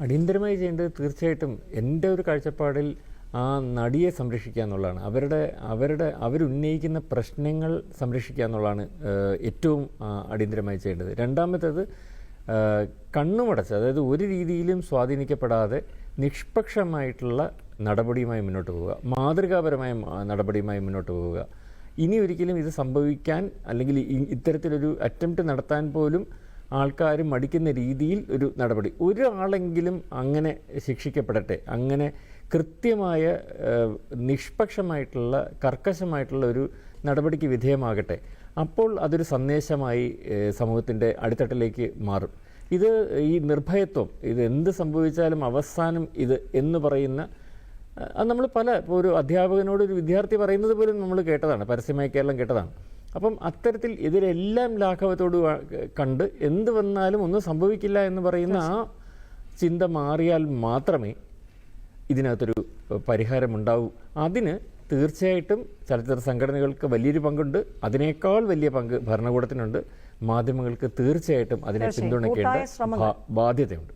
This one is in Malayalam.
അടിയന്തരമായി ചെയ്യേണ്ടത് തീർച്ചയായിട്ടും എൻ്റെ ഒരു കാഴ്ചപ്പാടിൽ ആ നടിയെ സംരക്ഷിക്കുക എന്നുള്ളതാണ്. അവരുന്നയിക്കുന്ന പ്രശ്നങ്ങൾ സംരക്ഷിക്കുക എന്നുള്ളതാണ് ഏറ്റവും അടിയന്തരമായി ചെയ്യേണ്ടത്. രണ്ടാമത്തേത് കണ്ണുമടച്ച്, അതായത് ഒരു രീതിയിലും സ്വാധീനിക്കപ്പെടാതെ നിഷ്പക്ഷമായിട്ടുള്ള നടപടിയുമായി മുന്നോട്ട് പോവുക, മാതൃകാപരമായ നടപടിയുമായി മുന്നോട്ട് പോവുക. ഇനി ഒരിക്കലും ഇത് സംഭവിക്കാൻ അല്ലെങ്കിൽ ഇത്തരത്തിലൊരു അറ്റംപ്റ്റ് നടത്താൻ പോലും ആൾക്കാർ മടിക്കുന്ന രീതിയിൽ ഒരു നടപടി, ഒരാളെങ്കിലും അങ്ങനെ ശിക്ഷിക്കപ്പെടട്ടെ, അങ്ങനെ കൃത്യമായ നിഷ്പക്ഷമായിട്ടുള്ള കർക്കശമായിട്ടുള്ള ഒരു നടപടിക്ക് വിധേയമാകട്ടെ. അപ്പോൾ അതൊരു സന്ദേശമായി സമൂഹത്തിൻ്റെ അടിത്തട്ടിലേക്ക് മാറും. ഇത് ഈ നിർഭയത്വം, ഇത് എന്ത് സംഭവിച്ചാലും അവസാനം ഇത് എന്ന് പറയുന്ന, അത് നമ്മൾ ഇപ്പോൾ ഒരു അധ്യാപകനോട് ഒരു വിദ്യാർത്ഥി പറയുന്നത് പോലും നമ്മൾ കേട്ടതാണ്, പരസ്യമായി കേരളം കേട്ടതാണ്. അപ്പം അത്തരത്തിൽ ഇതിലെല്ലാം ലാഘവത്തോട് കണ്ട് എന്ത് വന്നാലും ഒന്നും സംഭവിക്കില്ല എന്ന് പറയുന്ന ആ ചിന്ത മാറിയാൽ മാത്രമേ ഇതിനകത്തൊരു പരിഹാരമുണ്ടാവൂ. അതിന് തീർച്ചയായിട്ടും ചലച്ചിത്ര സംഘടനകൾക്ക് വലിയൊരു പങ്കുണ്ട്. അതിനേക്കാൾ വലിയ പങ്ക് ഭരണകൂടത്തിനുണ്ട്. മാധ്യമങ്ങൾക്ക് തീർച്ചയായിട്ടും അതിനെ പിന്തുണയ്ക്കേണ്ട ബാധ്യതയുണ്ട്.